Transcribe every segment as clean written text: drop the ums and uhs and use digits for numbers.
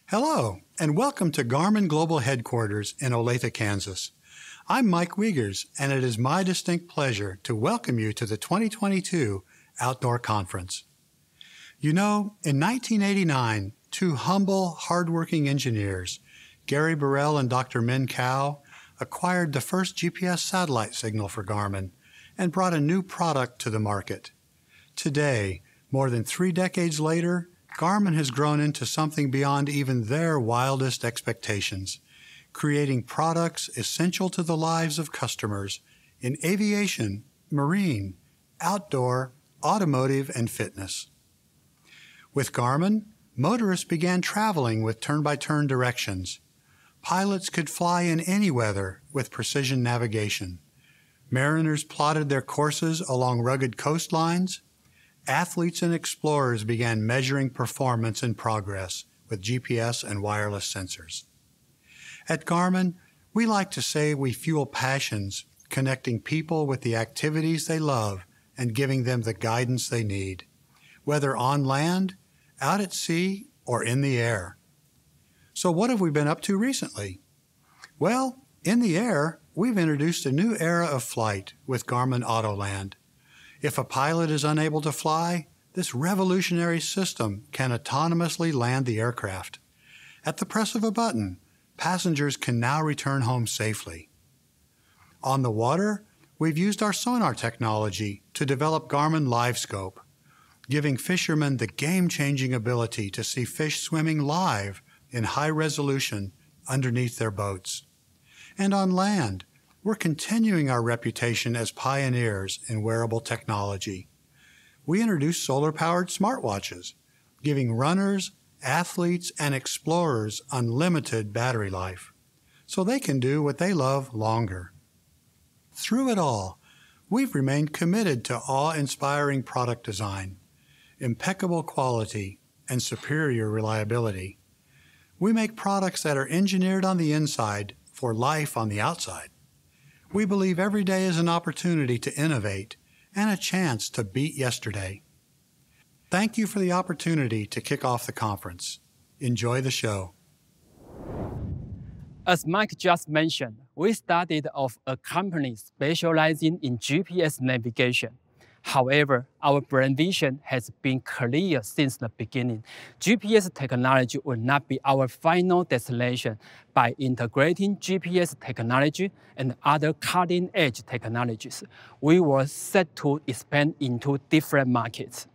Hello, and welcome to Garmin Global Headquarters in Olathe, Kansas. I'm Mike Wiegers, and it is my distinct pleasure to welcome you to the 2022 Outdoor Conference. You know, in 1989, two humble, hardworking engineers, Gary Burrell and Dr. Min Kao, acquired the first GPS satellite signal for Garmin and brought a new product to the market. Today, more than 3 decades later, Garmin has grown into something beyond even their wildest expectations, creating products essential to the lives of customers in aviation, marine, outdoor, automotive, and fitness. With Garmin, motorists began traveling with turn-by-turn directions. Pilots could fly in any weather with precision navigation. Mariners plotted their courses along rugged coastlines. Athletes and explorers began measuring performance and progress with GPS and wireless sensors. At Garmin, we like to say we fuel passions, connecting people with the activities they love and giving them the guidance they need, whether on land, out at sea, or in the air. So what have we been up to recently? Well, in the air, we've introduced a new era of flight with Garmin Autoland. If a pilot is unable to fly, this revolutionary system can autonomously land the aircraft. At the press of a button, passengers can now return home safely. On the water, we've used our sonar technology to develop Garmin LiveScope, giving fishermen the game-changing ability to see fish swimming live in high resolution underneath their boats. And on land, we're continuing our reputation as pioneers in wearable technology. We introduced solar-powered smartwatches, giving runners, athletes, and explorers unlimited battery life, so they can do what they love longer. Through it all, we've remained committed to awe-inspiring product design, impeccable quality, and superior reliability. We make products that are engineered on the inside for life on the outside. We believe every day is an opportunity to innovate and a chance to beat yesterday. Thank you for the opportunity to kick off the conference. Enjoy the show. As Mike just mentioned, we started off a company specializing in GPS navigation. However, our brand vision has been clear since the beginning. GPS technology will not be our final destination. By integrating GPS technology and other cutting-edge technologies, we were set to expand into different markets.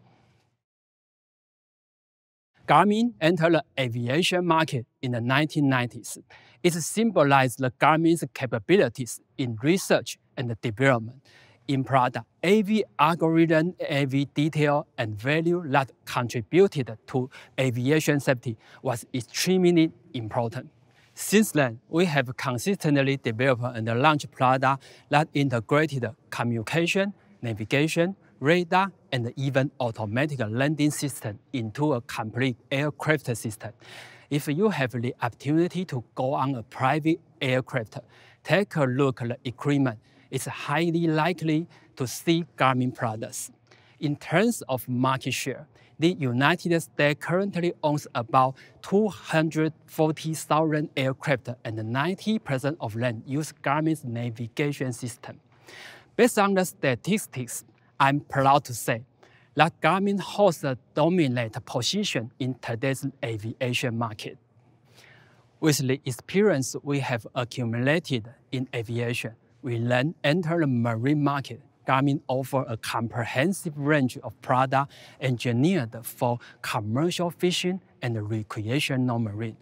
Garmin entered the aviation market in the 1990s. It symbolized the Garmin's capabilities in research and development. In product, AV algorithm, AV detail, and value that contributed to aviation safety was extremely important. Since then, we have consistently developed and launched products that integrated communication, navigation, radar, and even automatic landing system into a complete aircraft system. If you have the opportunity to go on a private aircraft, take a look at the equipment. It's highly likely to see Garmin products. In terms of market share, the United States currently owns about 240,000 aircraft, and 90% of them use Garmin's navigation system. Based on the statistics, I'm proud to say that Garmin holds a dominant position in today's aviation market. With the experience we have accumulated in aviation, we then enter the marine market. Garmin offers a comprehensive range of products engineered for commercial fishing and recreational marine.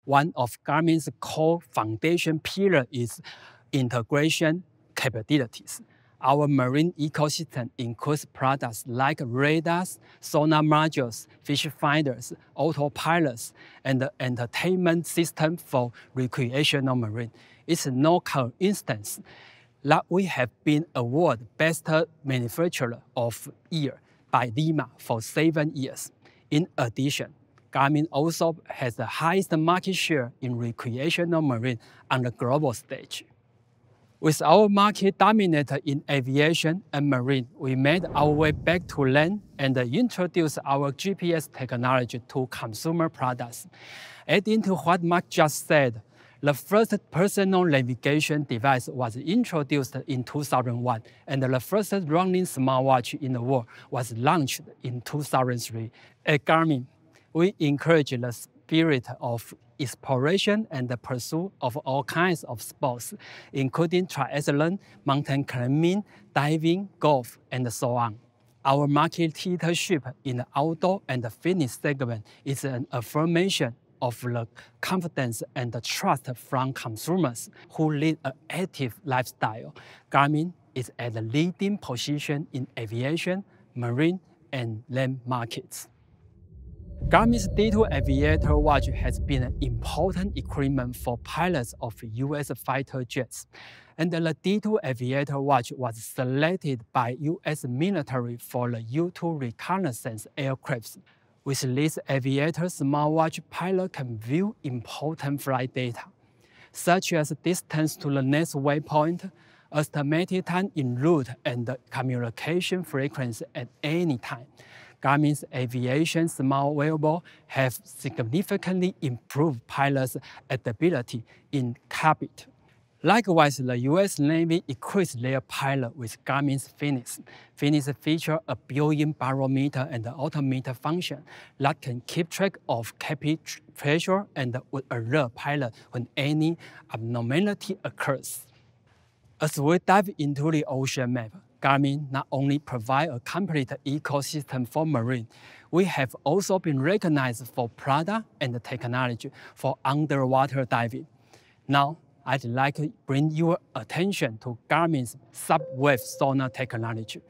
One of Garmin's core foundation pillars is integration capabilities. Our marine ecosystem includes products like radars, sonar modules, fish finders, autopilots, and the entertainment system for recreational marine. It's no coincidence that we have been awarded Best Manufacturer of Year by Lima for 7 years. In addition, Garmin also has the highest market share in recreational marine on the global stage. With our market dominator in aviation and marine, we made our way back to land and introduced our GPS technology to consumer products. Adding to what Mark just said, the first personal navigation device was introduced in 2001, and the first running smartwatch in the world was launched in 2003. At Garmin, we encourage the spirit of exploration and the pursuit of all kinds of sports, including triathlon, mountain climbing, diving, golf, and so on. Our market leadership in the outdoor and the fitness segment is an affirmation of the confidence and the trust from consumers who lead an active lifestyle. Garmin is at the leading position in aviation, marine, and land markets. Garmin's D2 Aviator watch has been an important equipment for pilots of U.S. fighter jets, and the D2 Aviator watch was selected by U.S. military for the U-2 reconnaissance aircraft. With this Aviator smartwatch, pilot can view important flight data, such as distance to the next waypoint, estimated time en route, and communication frequency at any time. Garmin's aviation smart wearable have significantly improved pilots' adaptability in cockpit. Likewise, the U.S. Navy equips their pilot with Garmin's fēnix. fēnix features a built-in barometer and altimeter function that can keep track of cockpit pressure and would alert pilot when any abnormality occurs. As we dive into the ocean map, Garmin not only provides a complete ecosystem for marine, we have also been recognized for product and technology for underwater diving. Now, I'd like to bring your attention to Garmin's sub-wave sonar technology.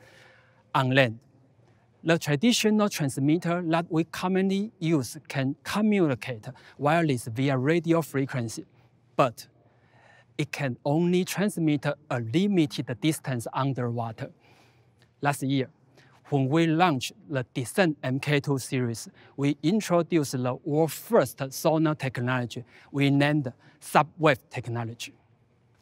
On land, the traditional transmitter that we commonly use can communicate wireless via radio frequency, but it can only transmit a limited distance underwater. Last year, when we launched the Descent Mk2 series, we introduced the world's first sonar technology we named sub-wave technology.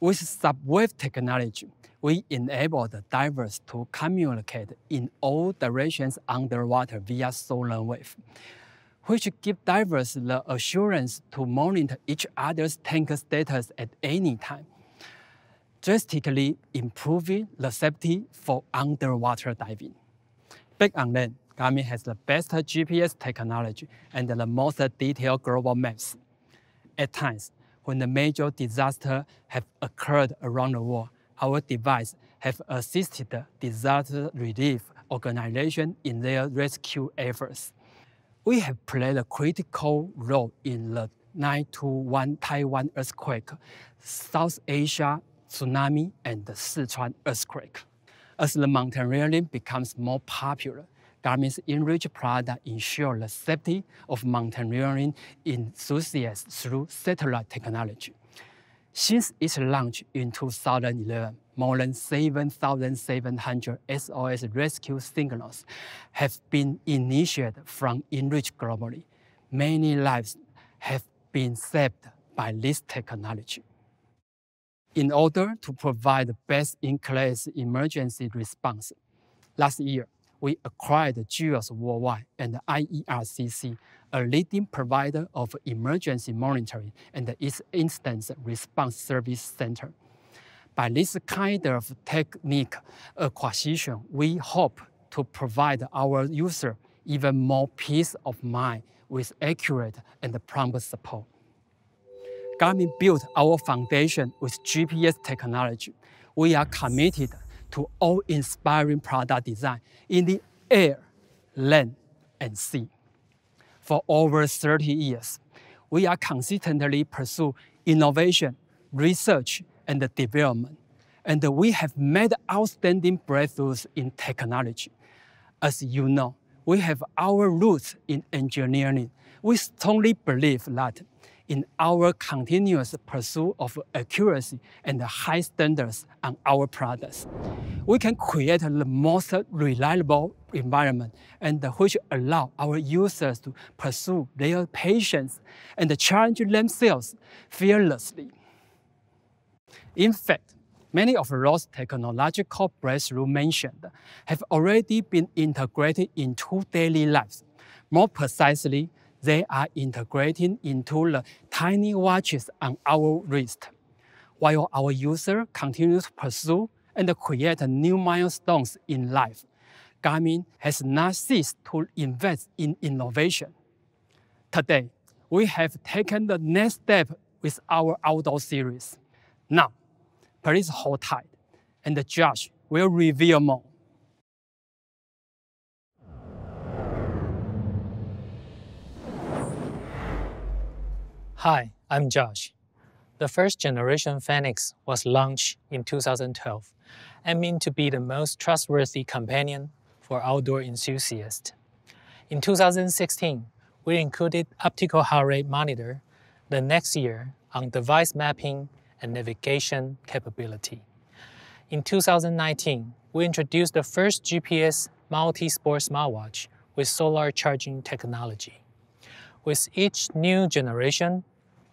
With sub-wave technology, we enable the divers to communicate in all directions underwater via sonar wave, which give divers the assurance to monitor each other's tank status at any time, drastically improving the safety for underwater diving. Back on land, Garmin has the best GPS technology and the most detailed global maps. At times, when the major disasters have occurred around the world, our devices have assisted disaster relief organizations in their rescue efforts. We have played a critical role in the 9/21 Taiwan earthquake, South Asia tsunami, and the Sichuan earthquake. As the mountaineering becomes more popular, Garmin's enriched product ensure the safety of mountaineering enthusiasts through satellite technology. Since its launch in 2011, more than 7,700 SOS rescue signals have been initiated from enriched globally. Many lives have been saved by this technology. In order to provide best-in-class emergency response, last year, we acquired GEOS Worldwide and IERCC, a leading provider of emergency monitoring and its incident response service center. By this kind of technique acquisition, we hope to provide our user even more peace of mind with accurate and prompt support. Garmin built our foundation with GPS technology. We are committed to awe-inspiring product design in the air, land, and sea. For over 30 years, we are consistently pursue innovation, research, and development, and we have made outstanding breakthroughs in technology. As you know, we have our roots in engineering. We strongly believe that in our continuous pursuit of accuracy and high standards on our products, we can create the most reliable environment and which allow our users to pursue their passions and challenge themselves fearlessly. In fact, Many of those technological breakthroughs mentioned have already been integrated into daily lives. More precisely, they are integrating into the tiny watches on our wrist. While our users continue to pursue and create new milestones in life, Garmin has not ceased to invest in innovation. Today, we have taken the next step with our outdoor series. Now, please hold tight, and Josh will reveal more. Hi, I'm Josh. The first generation fēnix was launched in 2012 and meant to be the most trustworthy companion for outdoor enthusiasts. In 2016, we included optical heart rate monitor the next year on device mapping and navigation capability. In 2019, we introduced the first GPS multi-sport smartwatch with solar charging technology. With each new generation,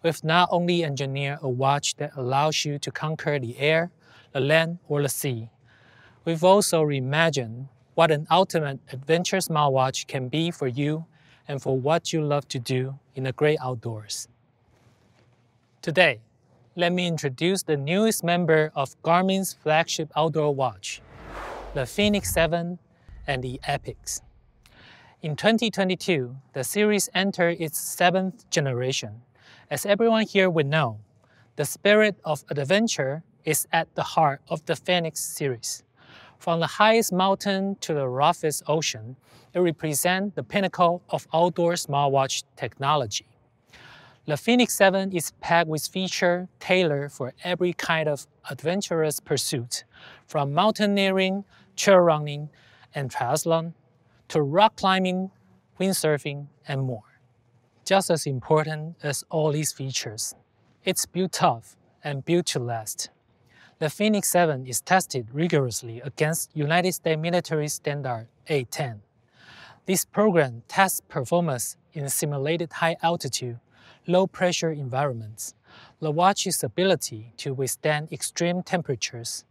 we've not only engineered a watch that allows you to conquer the air, the land, or the sea, we've also reimagined what an ultimate adventure smartwatch can be for you and for what you love to do in the great outdoors. Today, let me introduce the newest member of Garmin's flagship outdoor watch, the fēnix 7 and the epix. In 2022, the series entered its 7th generation. As everyone here would know, the spirit of adventure is at the heart of the fēnix series. From the highest mountain to the roughest ocean, it represents the pinnacle of outdoor smartwatch technology. The fēnix 7 is packed with features tailored for every kind of adventurous pursuit, from mountaineering, trail running, and triathlon, to rock climbing, windsurfing, and more. Just as important as all these features, it's built tough and built to last. The fēnix 7 is tested rigorously against United States military standard A10. This program tests performance in simulated high-altitude, low-pressure environments, the watch's ability to withstand extreme temperatures,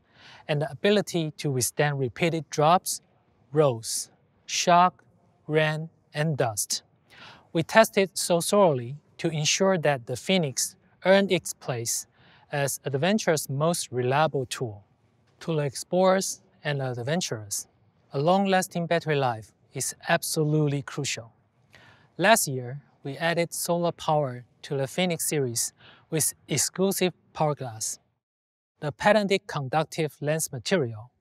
and the ability to withstand repeated drops, rolls, shock, rain, and dust. We tested so thoroughly to ensure that the fēnix earned its place as adventure's most reliable tool. To the explorers and the adventurers, a long-lasting battery life is absolutely crucial. Last year, we added solar power to the fēnix series with exclusive power glass, the patented conductive lens material,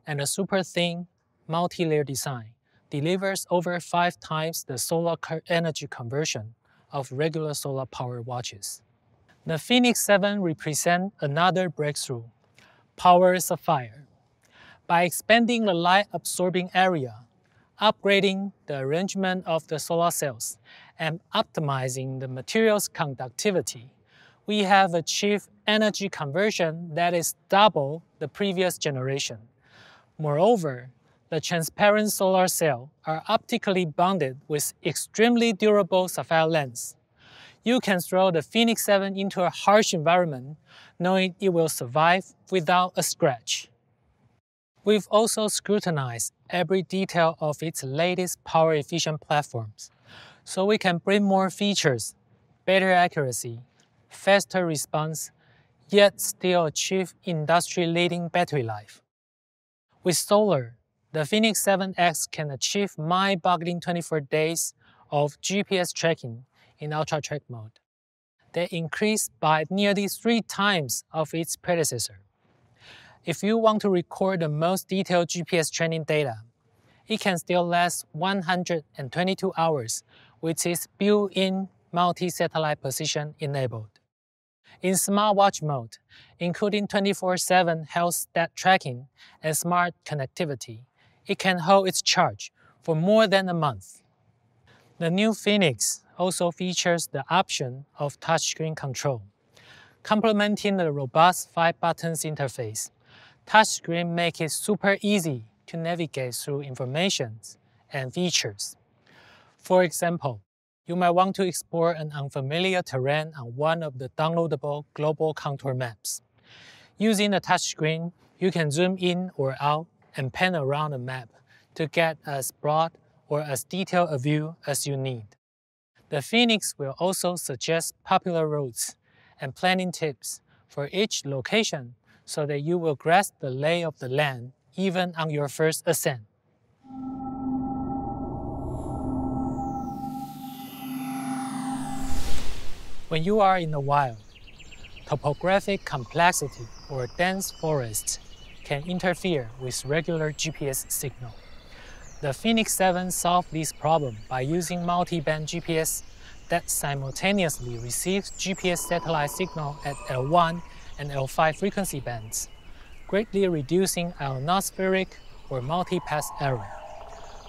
and a super thin, multi-layer design delivers over 5 times the solar energy conversion of regular solar power watches. The fēnix 7 represents another breakthrough, Power Sapphire. By expanding the light-absorbing area, upgrading the arrangement of the solar cells, and optimizing the material's conductivity, we have achieved energy conversion that is double the previous generation. Moreover, the transparent solar cells are optically bonded with extremely durable sapphire lens. You can throw the fēnix 7 into a harsh environment, knowing it will survive without a scratch. We've also scrutinized every detail of its latest power-efficient platforms, so we can bring more features, better accuracy, faster response, yet still achieve industry-leading battery life. With solar, the fēnix 7X can achieve mind-boggling 24 days of GPS tracking in ultra-track mode. They increased by nearly 3 times of its predecessor. If you want to record the most detailed GPS training data, it can still last 122 hours with its built-in multi-satellite position enabled. In smartwatch mode, including 24/7 health stat tracking and smart connectivity, it can hold its charge for more than a month. The new fēnix also features the option of touchscreen control. Complementing the robust 5-buttons interface, touchscreen makes it super easy to navigate through information and features. For example, you might want to explore an unfamiliar terrain on one of the downloadable global contour maps. Using a touchscreen, you can zoom in or out and pan around the map to get as broad or as detailed a view as you need. The fēnix will also suggest popular routes and planning tips for each location so that you will grasp the lay of the land even on your first ascent. When you are in the wild, topographic complexity or dense forests can interfere with regular GPS signal. The fēnix 7 solved this problem by using multi-band GPS that simultaneously receives GPS satellite signal at L1 and L5 frequency bands, greatly reducing ionospheric or multi-pass area.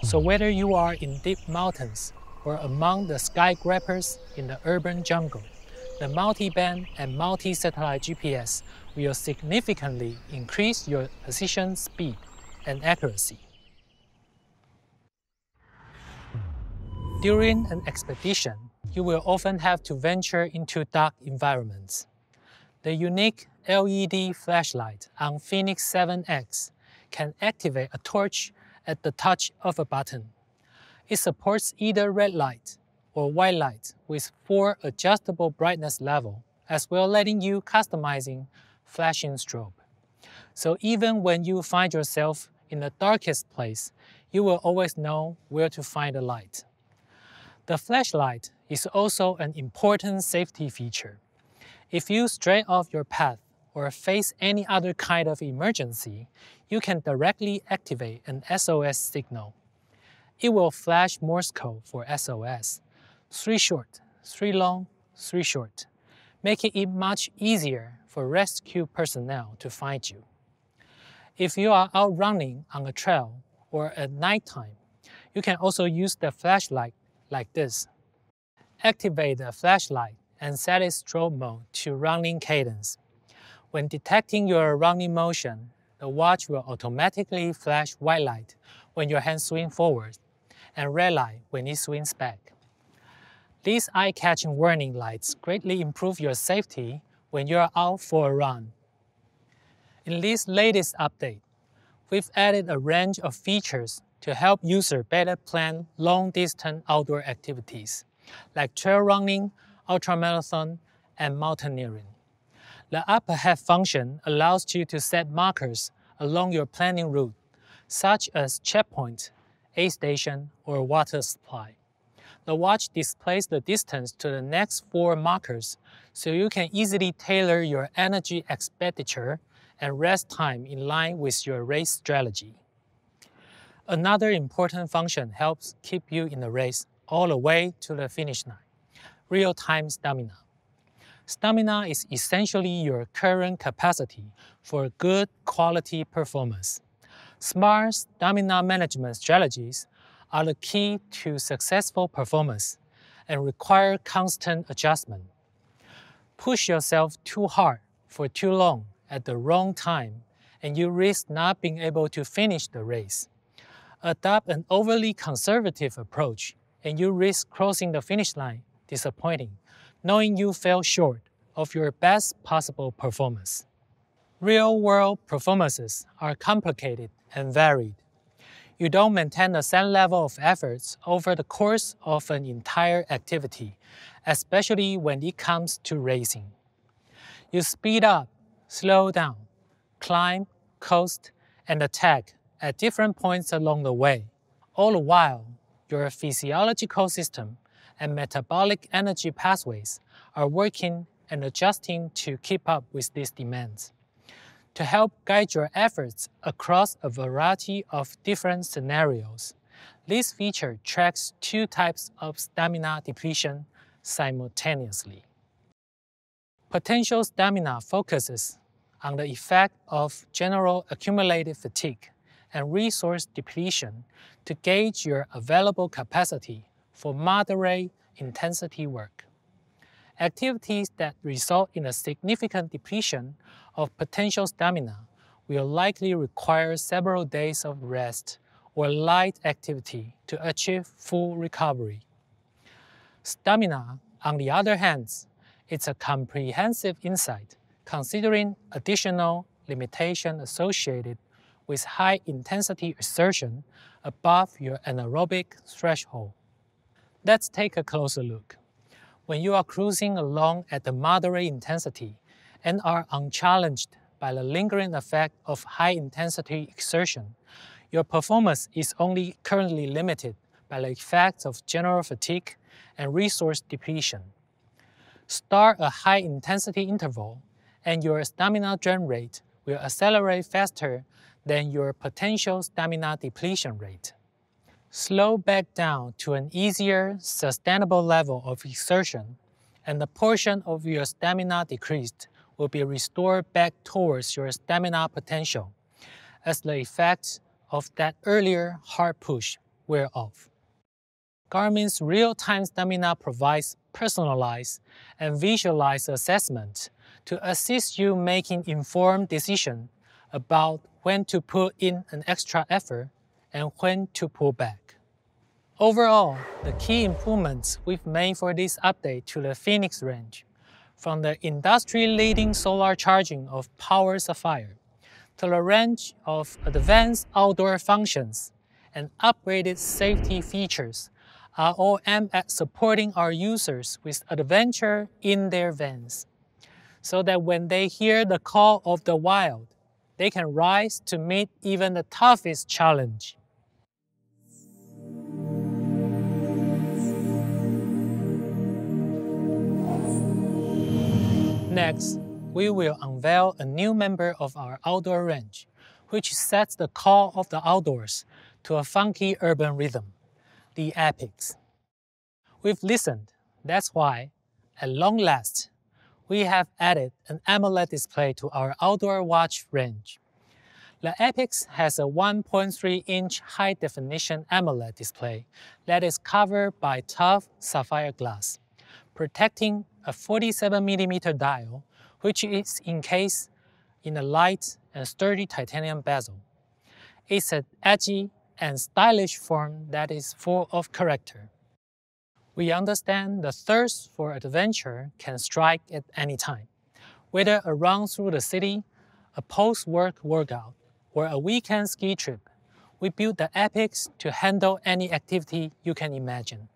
So whether you are in deep mountains or among the skyscrapers in the urban jungle, the multi-band and multi-satellite GPS will significantly increase your position speed and accuracy. During an expedition, you will often have to venture into dark environments. The unique LED flashlight on fēnix 7X can activate a torch at the touch of a button. It supports either red light or white light with 4 adjustable brightness level, as well letting you customizing flashing strobe. So even when you find yourself in the darkest place, you will always know where to find the light. The flashlight is also an important safety feature. If you stray off your path or face any other kind of emergency, you can directly activate an SOS signal. It will flash Morse code for SOS, 3 short, 3 long, 3 short, making it much easier for rescue personnel to find you. If you are out running on a trail or at nighttime, you can also use the flashlight like this. Activate the flashlight and set its strobe mode to running cadence. When detecting your running motion, the watch will automatically flash white light when your hand swings forward and red light when it swings back. These eye-catching warning lights greatly improve your safety when you are out for a run. In this latest update, we've added a range of features to help users better plan long-distance outdoor activities, like trail running, ultramarathon, and mountaineering. The Up Ahead function allows you to set markers along your planning route, such as checkpoint, aid station, or water supply. The watch displays the distance to the next 4 markers, so you can easily tailor your energy expenditure and rest time in line with your race strategy. Another important function helps keep you in the race all the way to the finish line: real-time stamina. Stamina is essentially your current capacity for good quality performance. Smart stamina management strategies are the key to successful performance and require constant adjustment. Push yourself too hard for too long at the wrong time, and you risk not being able to finish the race. Adopt an overly conservative approach, and you risk crossing the finish line disappointing, knowing you fell short of your best possible performance. Real-world performances are complicated and varied. You don't maintain the same level of efforts over the course of an entire activity, especially when it comes to racing. You speed up, slow down, climb, coast, and attack at different points along the way. All the while, your physiological system and metabolic energy pathways are working and adjusting to keep up with these demands. To help guide your efforts across a variety of different scenarios, this feature tracks 2 types of stamina depletion simultaneously. Potential stamina focuses on the effect of general accumulated fatigue and resource depletion to gauge your available capacity for moderate intensity work. Activities that result in a significant depletion of potential stamina will likely require several days of rest or light activity to achieve full recovery. Stamina, on the other hand, is a comprehensive insight Considering additional limitation associated with high-intensity exertion above your anaerobic threshold. Let's take a closer look. When you are cruising along at a moderate intensity and are unchallenged by the lingering effect of high-intensity exertion, your performance is only currently limited by the effects of general fatigue and resource depletion. Start a high-intensity interval, and your stamina drain rate will accelerate faster than your potential stamina depletion rate. Slow back down to an easier, sustainable level of exertion, and the portion of your stamina decreased will be restored back towards your stamina potential as the effects of that earlier hard push wear off. Garmin's real-time stamina provides personalized and visualized assessment to assist you making informed decisions about when to put in an extra effort and when to pull back. Overall, the key improvements we've made for this update to the fēnix range, from the industry-leading solar charging of Power Sapphire to the range of advanced outdoor functions and upgraded safety features, are all aimed at supporting our users with adventure in their vans, so that when they hear the call of the wild, they can rise to meet even the toughest challenge. Next, we will unveil a new member of our outdoor range, which sets the call of the outdoors to a funky urban rhythm, the epix. We've listened, that's why, at long last, we have added an AMOLED display to our outdoor watch range. The epix has a 1.3-inch high-definition AMOLED display that is covered by tough sapphire glass, protecting a 47mm dial, which is encased in a light and sturdy titanium bezel. It's an edgy and stylish form that is full of character. We understand the thirst for adventure can strike at any time, whether a run through the city, a post-work workout, or a weekend ski trip. We built the epix to handle any activity you can imagine.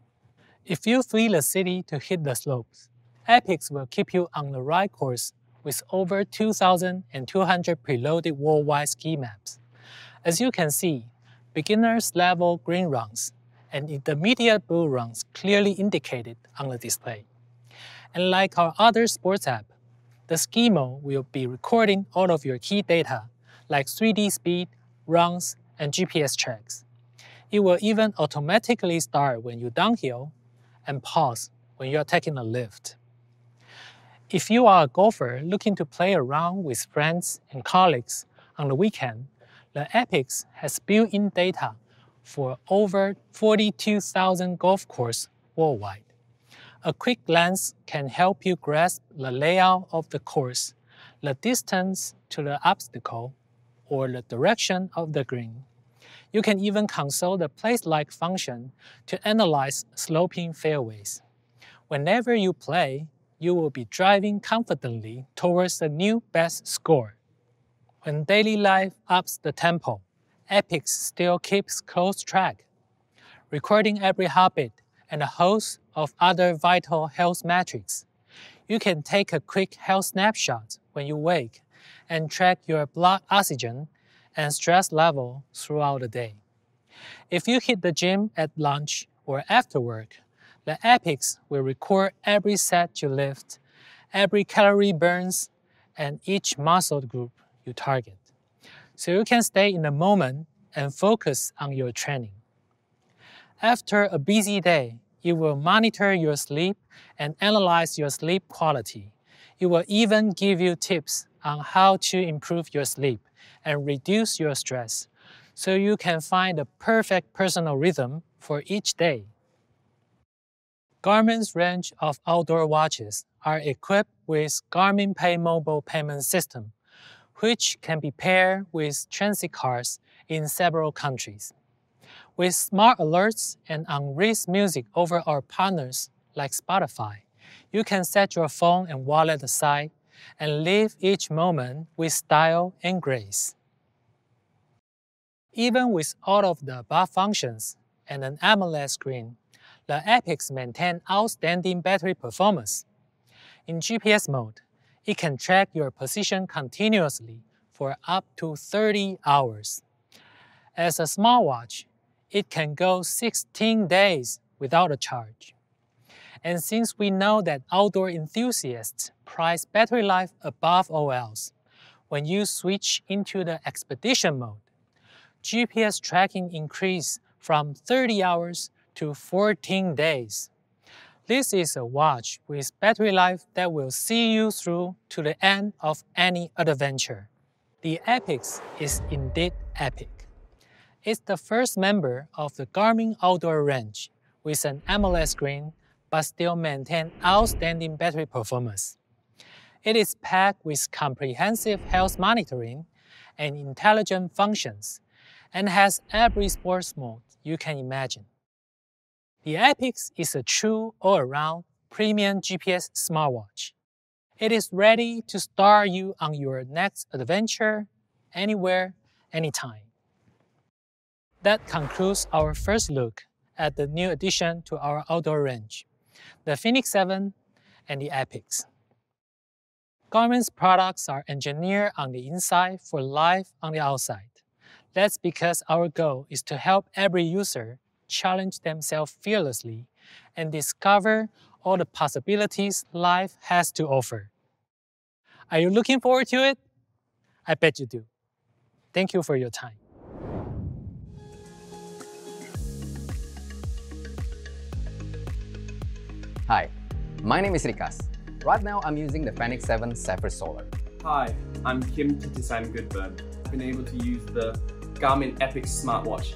If you flee the city to hit the slopes, epix will keep you on the right course with over 2,200 preloaded worldwide ski maps. As you can see, beginners level green runs and intermediate blue runs clearly indicated on the display. And like our other sports app, the ski mode will be recording all of your key data like 3D speed, runs, and GPS tracks. It will even automatically start when you downhill and pause when you are taking a lift. If you are a golfer looking to play around with friends and colleagues on the weekend, the epix has built-in data for over 42,000 golf courses worldwide. A quick glance can help you grasp the layout of the course, the distance to the obstacle, or the direction of the green. You can even console the place-like function to analyze sloping fairways. Whenever you play, you will be driving confidently towards the new best score. When daily life ups the tempo, epix still keeps close track, recording every heartbeat and a host of other vital health metrics. You can take a quick health snapshot when you wake and track your blood oxygen and stress level throughout the day. If you hit the gym at lunch or after work, the epix will record every set you lift, every calorie burns, and each muscle group you target, so you can stay in the moment and focus on your training. After a busy day, it will monitor your sleep and analyze your sleep quality. It will even give you tips on how to improve your sleep and reduce your stress, so you can find the perfect personal rhythm for each day. Garmin's range of outdoor watches are equipped with Garmin Pay mobile payment system, which can be paired with transit cards in several countries. With smart alerts and on-wrist music over our partners like Spotify, you can set your phone and wallet aside and live each moment with style and grace. Even with all of the above functions and an AMOLED screen, the epix maintains outstanding battery performance. In GPS mode, it can track your position continuously for up to 30 hours. As a smartwatch, it can go 16 days without a charge. And since we know that outdoor enthusiasts prize battery life above all else, when you switch into the expedition mode, GPS tracking increases from 30 hours to 14 days. This is a watch with battery life that will see you through to the end of any adventure. The epix is indeed epic. It's the first member of the Garmin outdoor range with an AMOLED screen but still maintain outstanding battery performance. It is packed with comprehensive health monitoring and intelligent functions and has every sports mode you can imagine. The epix is a true all-around premium GPS smartwatch. It is ready to start you on your next adventure, anywhere, anytime. That concludes our first look at the new addition to our outdoor range, the fēnix 7 and the epix. Garmin's products are engineered on the inside for life on the outside. That's because our goal is to help every user challenge themselves fearlessly and discover all the possibilities life has to offer. Are you looking forward to it? I bet you do. Thank you for your time. Hi, my name is Rikas. Right now I'm using the fēnix 7 Sapphire Solar. Hi, I'm Kim Titisan Goodburn. I've been able to use the Garmin epix smartwatch.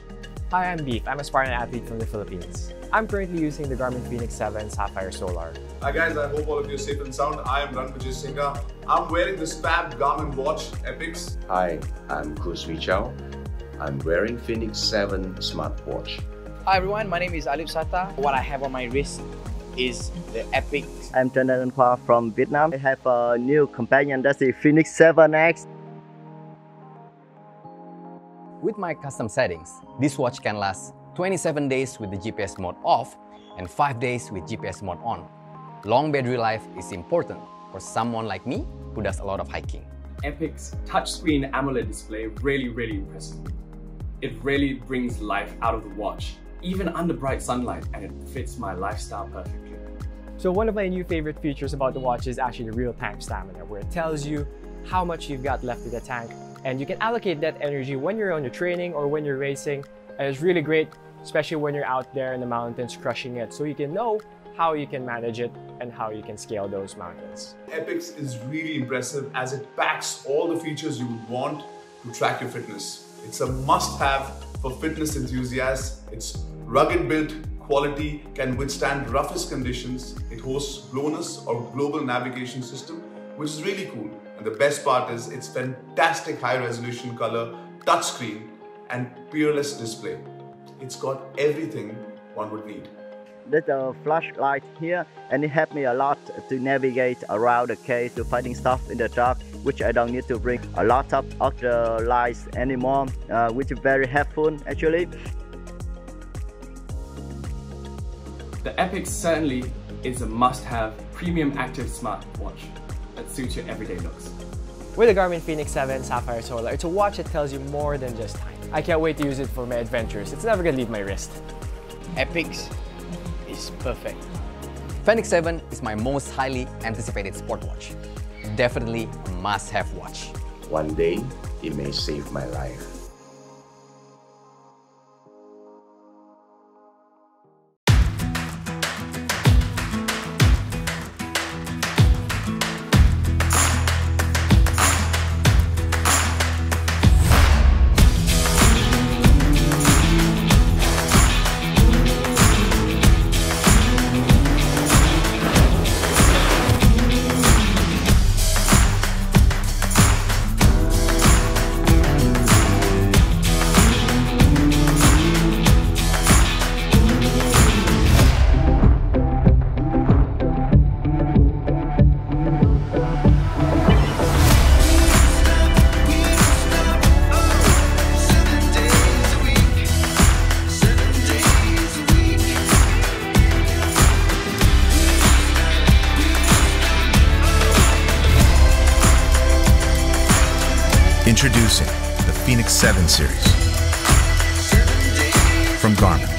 Hi, I'm Beef. I'm a Spartan athlete from the Philippines. I'm currently using the Garmin fēnix 7 Sapphire Solar. Hi guys, I hope all of you are safe and sound. I am Ranvijay Singha. I'm wearing this fab Garmin watch, epix. Hi, I'm Khus Wichao. I'm wearing fēnix 7 smartwatch. Hi everyone, my name is Alip Sata. What I have on my wrist is the epix. I'm Trần Khoa from Vietnam. I have a new companion, that's the fēnix 7X. With my custom settings, this watch can last 27 days with the GPS mode off and 5 days with GPS mode on. Long battery life is important for someone like me who does a lot of hiking. Epix touchscreen AMOLED display really impresses me. It really brings life out of the watch, even under bright sunlight, and it fits my lifestyle perfectly. So one of my new favorite features about the watch is actually the real-time stamina, where it tells you how much you've got left in the tank, and you can allocate that energy when you're on your training or when you're racing. And it's really great, especially when you're out there in the mountains crushing it, so you can know how you can manage it and how you can scale those mountains. Epix is really impressive as it packs all the features you would want to track your fitness. It's a must-have for fitness enthusiasts. It's rugged built, quality, can withstand roughest conditions. It hosts GLONASS or Global Navigation System, which is really cool. And the best part is its fantastic high resolution color, touchscreen, and peerless display. It's got everything one would need. There's a flashlight here, and it helped me a lot to navigate around the cave to finding stuff in the dark, which I don't need to bring a lot of extra lights anymore, which is very helpful actually. The epix certainly is a must-have premium active smartwatch that suits your everyday looks. With the Garmin fēnix 7 Sapphire Solar, it's a watch that tells you more than just time. I can't wait to use it for my adventures. It's never gonna leave my wrist. Epix is perfect. fēnix 7 is my most highly anticipated sport watch. Definitely a must-have watch. One day, it may save my life. Introducing the fēnix 7 series from Garmin.